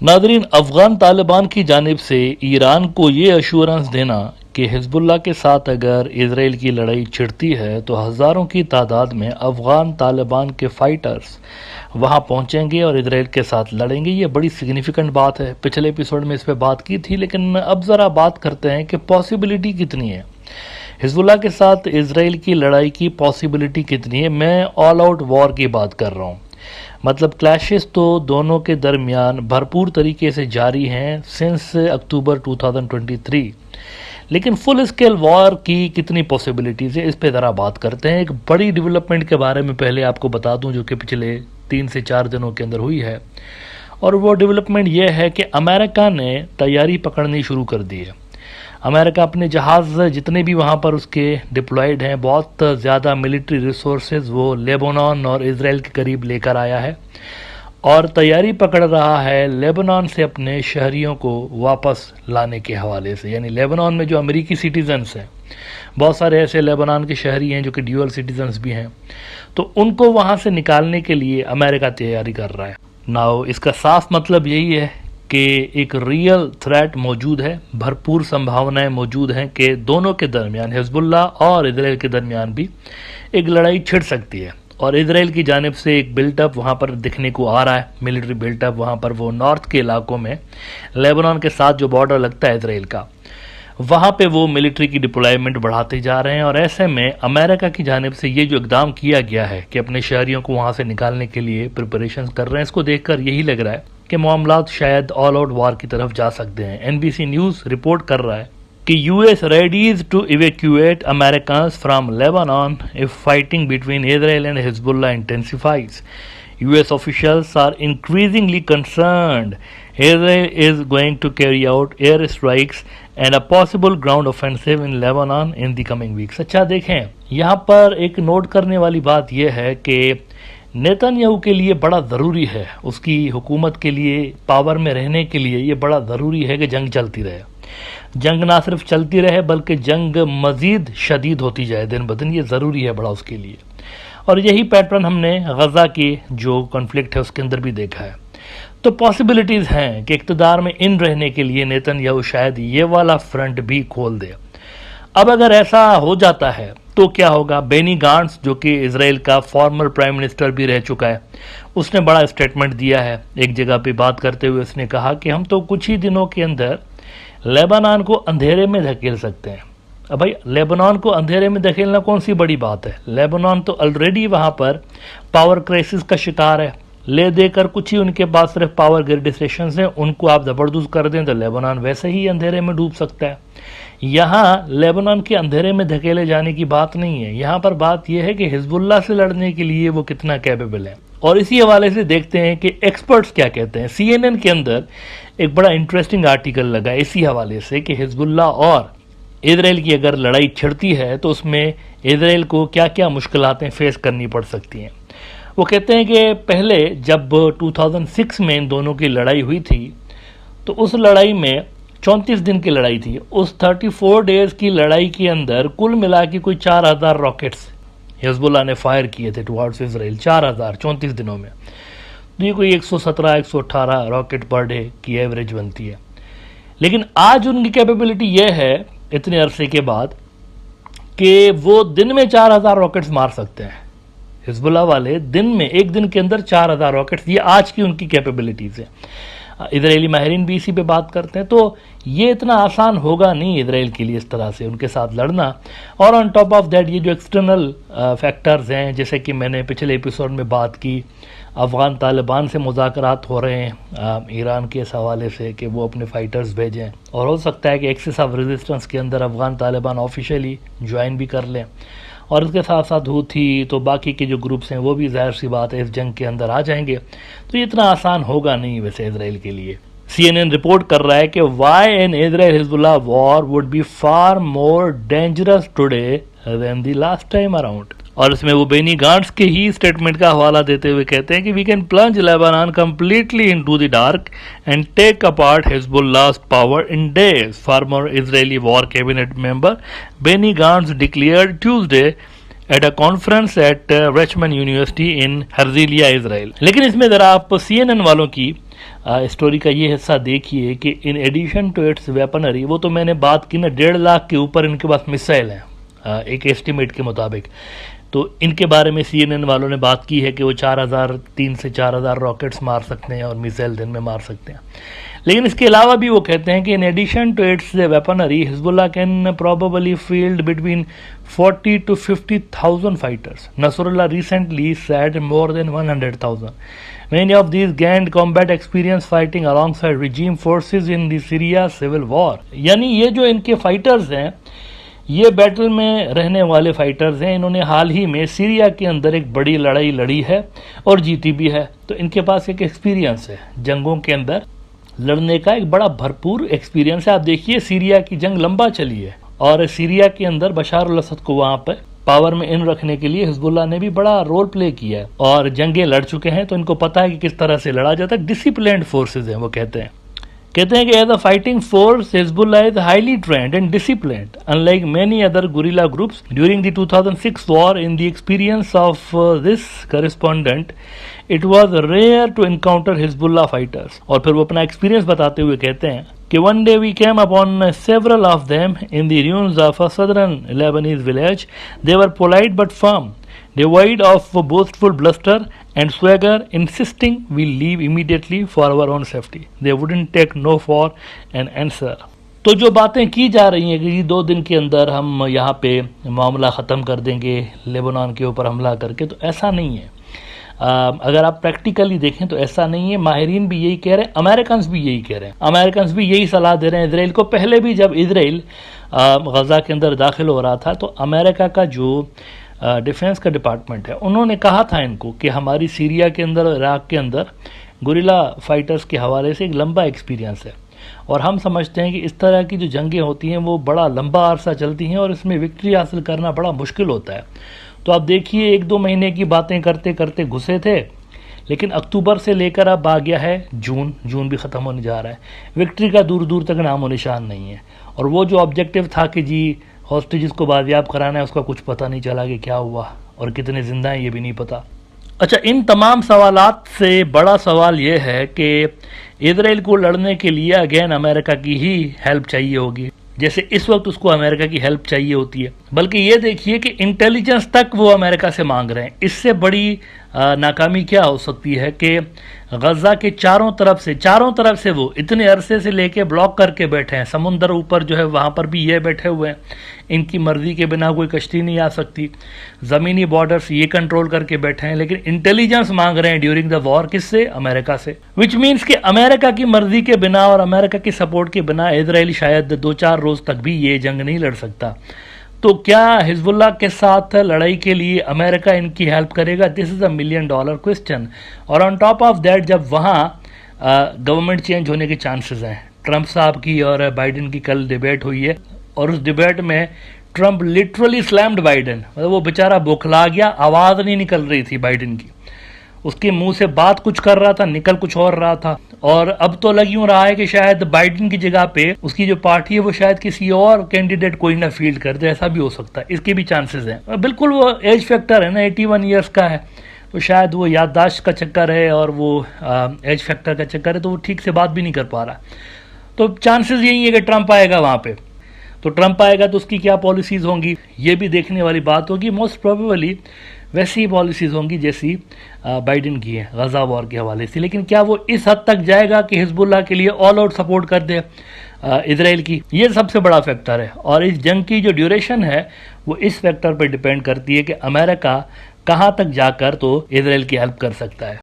Nadreen, Afghan Taliban की जानिब से ईरान को ये अश्योरेंस देना कि हिजबुल्लाह के साथ अगर इसराइल की लड़ाई छिड़ती है तो हज़ारों की तादाद में अफगान तालिबान के फाइटर्स वहां पहुंचेंगे और इसराइल के साथ लड़ेंगे, ये बड़ी सिग्निफिकेंट बात है। पिछले एपिसोड में इस पर बात की थी, लेकिन अब ज़रा बात करते हैं कि पॉसिबिलिटी कितनी है हिजबुल्लाह के साथ इसराइल की लड़ाई की। पॉसिबिलिटी कितनी है? मैं ऑल आउट वॉर की बात कर रहा हूँ। मतलब क्लैशेस तो दोनों के दरमियान भरपूर तरीके से जारी हैं सिंस अक्टूबर 2023, लेकिन फुल स्केल वॉर की कितनी पॉसिबिलिटीज़ है, इस पे ज़रा बात करते हैं। एक बड़ी डेवलपमेंट के बारे में पहले आपको बता दूं जो कि पिछले 3 से 4 दिनों के अंदर हुई है, और वो डेवलपमेंट ये है कि अमेरिका ने तैयारी पकड़नी शुरू कर दी है। अमेरिका अपने जहाज़ जितने भी वहाँ पर उसके डिप्लॉयड हैं, बहुत ज़्यादा मिलिट्री रिसोर्सेज वो लेबनान और इसराइल के करीब लेकर आया है और तैयारी पकड़ रहा है लेबनान से अपने शहरियों को वापस लाने के हवाले से। यानी लेबनान में जो अमेरिकी सिटीजन्स हैं, बहुत सारे ऐसे लेबनान के शहरी हैं जो कि ड्यूअल सिटीजन्स भी हैं, तो उनको वहाँ से निकालने के लिए अमेरिका तैयारी कर रहा है। नाउ इसका साफ मतलब यही है कि एक रियल थ्रेट मौजूद है, भरपूर संभावनाएं मौजूद हैं कि दोनों के दरमियान, हिजबुल्लाह और इसराइल के दरमियान भी एक लड़ाई छिड़ सकती है। और इसराइल की जानिब से एक बिल्टअप वहाँ पर दिखने को आ रहा है, मिलिट्री बिल्टअप वहाँ पर। वो नॉर्थ के इलाकों में लेबनान के साथ जो बॉर्डर लगता है इसराइल का, वहाँ पे वो मिलिट्री की डिप्लॉयमेंट बढ़ाते जा रहे हैं। और ऐसे में अमेरिका की जानिब से ये जो इकदाम किया गया है कि अपने शहरियों को वहाँ से निकालने के लिए प्रिपरेशन कर रहे हैं, इसको देखकर यही लग रहा है कि मामलात शायद ऑल आउट वार की तरफ जा सकते हैं। एनबीसी न्यूज़ रिपोर्ट कर रहा है कि US readies to evacuate Americans from Lebanon if fighting between Israel and Hezbollah intensifies. US officials are increasingly concerned Israel is going to carry out air strikes and a possible ground offensive in Lebanon in the coming weeks। अच्छा देखें, यहाँ पर एक note करने वाली बात यह है कि नेतन्याहू के लिए बड़ा ज़रूरी है, उसकी हुकूमत के लिए, पावर में रहने के लिए ये बड़ा ज़रूरी है कि जंग चलती रहे। जंग ना सिर्फ चलती रहे बल्कि जंग मज़ीद शदीद होती जाए दिन ब दिन, ये ज़रूरी है बड़ा उसके लिए। और यही पैटर्न हमने गज़ा की जो कॉन्फ्लिक्ट है उसके अंदर भी देखा है। तो पॉसिबिलिटीज़ हैं कि इक़्तिदार में इन रहने के लिए नेतन्याहू शायद ये वाला फ्रंट भी खोल दे। अब अगर ऐसा हो जाता है तो क्या होगा? बेनी गांट्स जो कि इसराइल का फॉर्मर प्राइम मिनिस्टर भी रह चुका है, उसने बड़ा स्टेटमेंट दिया है। एक जगह पे बात करते हुए उसने कहा कि हम तो कुछ ही दिनों के अंदर लेबनान को अंधेरे में धकेल सकते हैं। अब भाई, लेबनान को अंधेरे में धकेलना कौन सी बड़ी बात है? लेबनान तो ऑलरेडी वहाँ पर पावर क्राइसिस का शिकार है। ले देकर कुछ ही उनके पास सिर्फ पावर ग्रिड स्टेशन हैं, उनको आप ज़बरदस्त कर दें तो लेबनान वैसे ही अंधेरे में डूब सकता है। यहाँ लेबनान के अंधेरे में धकेले जाने की बात नहीं है, यहाँ पर बात यह है कि हिजबुल्लाह से लड़ने के लिए वो कितना कैपेबल है। और इसी हवाले से देखते हैं कि एक्सपर्ट्स क्या कहते हैं। CNN के अंदर एक बड़ा इंटरेस्टिंग आर्टिकल लगा इसी हवाले से कि हिजबुल्लाह और इसराइल की अगर लड़ाई छिड़ती है तो उसमें इसराइल को क्या क्या मुश्किलातें फेस करनी पड़ सकती हैं। वो कहते हैं कि पहले जब 2006 में इन दोनों की लड़ाई हुई थी तो उस लड़ाई में 34 दिन की लड़ाई थी। उस 34 डेज की लड़ाई के अंदर कुल मिला के कोई 4000 रॉकेट्स हिजबुल्लाह ने फायर किए थे टुवर्ड्स इसराइल। 4000 34 दिनों में, तो ये कोई 117-118 रॉकेट पर डे की एवरेज बनती है। लेकिन आज उनकी कैपेबिलिटी यह है इतने अरसे के बाद कि वो दिन में 4000 रॉकेट्स मार सकते हैं। हिजबुल्लाह वाले दिन में, एक दिन के अंदर 4000 रॉकेट्स, ये आज की उनकी कैपेबिलिटीज़ है। इजरायली माहिरीन भी इसी पे बात करते हैं। तो ये इतना आसान होगा नहीं इसराइल के लिए इस तरह से उनके साथ लड़ना। और ऑन टॉप ऑफ दैट ये जो एक्सटर्नल फैक्टर्स हैं, जैसे कि मैंने पिछले एपिसोड में बात की, अफ़गान तालिबान से मुज़ाकरात हो रहे हैं ईरान के इस हवाले से कि वो अपने फ़ाइटर्स भेजें, और हो सकता है कि एक्सिस ऑफ रेजिस्टेंस के अंदर अफ़गान तालिबान ऑफिशियली ज्वाइन भी कर लें। और इसके साथ साथ हूथी, तो बाकी के जो ग्रुप्स हैं वो भी ज़ाहिर सी बात है इस जंग के अंदर आ जाएंगे। तो ये इतना आसान होगा नहीं वैसे इसराइल के लिए। CNN रिपोर्ट कर रहा है कि why an Israel Hezbollah war would be far more dangerous today than the last time around. और इसमें वो बेनी गांट्स के ही स्टेटमेंट का हवाला देते हुए कहते हैं कि we can plunge Lebanon completely into the dark and take apart Hezbollah's power in days. Former Israeli war cabinet member Benny Gantz declared Tuesday at a conference at Reichman university in Herzliya, Israel. लेकिन इसमें ज़रा आप CNN वालों की story का ये हिस्सा देखिए कि in addition to its weaponry, वो तो मैंने बात की ना 1.5 लाख के ऊपर इनके पास मिसाइल हैं एक एस्टिमेट के मुताबिक। तो इनके बारे में CNN वालों ने बात की है कि वो 3 से 4,000 रॉकेट्स मार सकते हैं और मिसाइल दिन में मार सकते हैं। लेकिन इसके अलावा भी वो कहते हैं कि in addition to its weaponry Hezbollah can probably field between 40 to 50,000 fighters. Nasrullah recently said more than 100,000. Many of these gained combat experience fighting alongside regime forces in the Syria civil war. यानी ये जो इनके fighters हैं, ये battle में रहने वाले fighters हैं। इन्होंने हाल ही में सीरिया के अंदर एक बड़ी लड़ाई लड़ी है और जीती भी है। तो इनके पास एक एक्सपीरियंस है, जंगों के अंदर लड़ने का एक बड़ा भरपूर एक्सपीरियंस है। आप देखिए सीरिया की जंग लंबा चली है और सीरिया के अंदर बशार अल असद को वहां पर पावर में इन रखने के लिए हिजबुल्लाह ने भी बड़ा रोल प्ले किया है और जंगें लड़ चुके हैं। तो इनको पता है कि किस तरह से लड़ा जाता है। डिसिप्लिन्ड फोर्सेज हैं वो कहते हैं कि as a fighting force Hezbollah is highly trained and disciplined unlike many other guerrilla groups during the 2006 war. In the experience of this correspondent it was rare to encounter Hezbollah fighters. और फिर वो अपना experience बताते हुए कहते हैं कि one day we came upon several of them in the ruins of a southern Lebanese village. They were polite but firm, devoid of boastful bluster and swagger, insisting we leave immediately for our own safety. They wouldn't take no for an answer. तो जो बातें की जा रही हैं कि 2 दिन के अंदर हम यहाँ पे मामला ख़त्म कर देंगे लेबनान के ऊपर हमला करके, तो ऐसा नहीं है। अगर आप प्रैक्टिकली देखें तो ऐसा नहीं है। माहिरीन भी यही कह रहे हैं, अमेरिकन्स भी यही कह रहे हैं। अमेरिकन्स भी यही सलाह दे रहे हैं इसराइल को। पहले भी जब इसराइल गज़ा के अंदर दाखिल हो रहा था तो अमेरिका का जो डिफेंस का डिपार्टमेंट है उन्होंने कहा था इनको कि हमारी सीरिया के अंदर, इराक के अंदर गुरिल्ला फाइटर्स के हवाले से एक लंबा एक्सपीरियंस है और हम समझते हैं कि इस तरह की जो जंगें होती हैं वो बड़ा लंबा अरसा चलती हैं और इसमें विक्ट्री हासिल करना बड़ा मुश्किल होता है। तो आप देखिए 1-2 महीने की बातें करते करते घुसे थे, लेकिन अक्टूबर से लेकर अब आ गया है जून भी ख़त्म होने जा रहा है। विक्ट्री का दूर दूर तक नामो निशान नहीं है और वो जो ऑब्जेक्टिव था कि जी हॉस्टेजेस को बाजियाब कराना है, उसका कुछ पता नहीं चला कि क्या हुआ और कितने जिंदा हैं ये भी नहीं पता। अच्छा, इन तमाम सवालात से बड़ा सवाल ये है कि इसराइल को लड़ने के लिए अगेन अमेरिका की ही हेल्प चाहिए होगी, जैसे इस वक्त उसको अमेरिका की हेल्प चाहिए होती है। बल्कि ये देखिए कि इंटेलिजेंस तक वो अमेरिका से मांग रहे हैं। इससे बड़ी नाकामी क्या हो सकती है कि गज़ा के चारों तरफ से वो इतने अरसे से लेके ब्लॉक करके बैठे हैं। समुंदर ऊपर जो है वहाँ पर भी ये बैठे हुए हैं, इनकी मर्जी के बिना कोई कश्ती नहीं आ सकती। ज़मीनी बॉर्डर्स ये कंट्रोल करके बैठे हैं, लेकिन इंटेलिजेंस मांग रहे हैं ड्यूरिंग द वॉर। किससे? अमेरिका से। विच मीन्स कि अमेरिका की मर्जी के बिना और अमेरिका की सपोर्ट के बिना इसराइल शायद 2-4 रोज तक भी ये जंग नहीं लड़ सकता। तो क्या हिजबुल्लाह के साथ लड़ाई के लिए अमेरिका इनकी हेल्प करेगा? This is $1 million question. और ऑन टॉप ऑफ दैट जब वहाँ गवर्नमेंट चेंज होने के चांसेस हैं, ट्रंप साहब की और बाइडेन की कल डिबेट हुई है और उस डिबेट में ट्रंप लिटरली स्लैम्ड बाइडेन। मतलब वो बेचारा बौखला गया, आवाज़ नहीं निकल रही थी बाइडेन की। उसके मुंह से बात कुछ कर रहा था, निकल कुछ और रहा था। और अब तो लग यूं रहा है कि शायद बाइडेन की जगह पे उसकी जो पार्टी है वो शायद किसी और कैंडिडेट कोई ना फील्ड कर दे। ऐसा भी हो सकता है, इसके भी चांसेस हैं। बिल्कुल वो एज फैक्टर है ना, 81 ईयर्स का है, तो शायद वो याददाश्त का चक्कर है और वो एज फैक्टर का चक्कर है, तो वो ठीक से बात भी नहीं कर पा रहा। तो चांसेस यही है कि ट्रंप आएगा वहाँ पे। तो ट्रंप आएगा तो उसकी क्या पॉलिसीज़ होंगी ये भी देखने वाली बात होगी। मोस्ट प्रोबेबली वैसी ही पॉलिसीज़ होंगी जैसी बाइडेन की है गज़ा वॉर के हवाले से। लेकिन क्या वो इस हद तक जाएगा कि हिजबुल्लाह के लिए ऑल आउट सपोर्ट कर दे इसराइल की? ये सबसे बड़ा फैक्टर है। और इस जंग की जो ड्यूरेशन है वो इस फैक्टर पर डिपेंड करती है कि अमेरिका कहाँ तक जाकर तो इसराइल की हेल्प कर सकता है।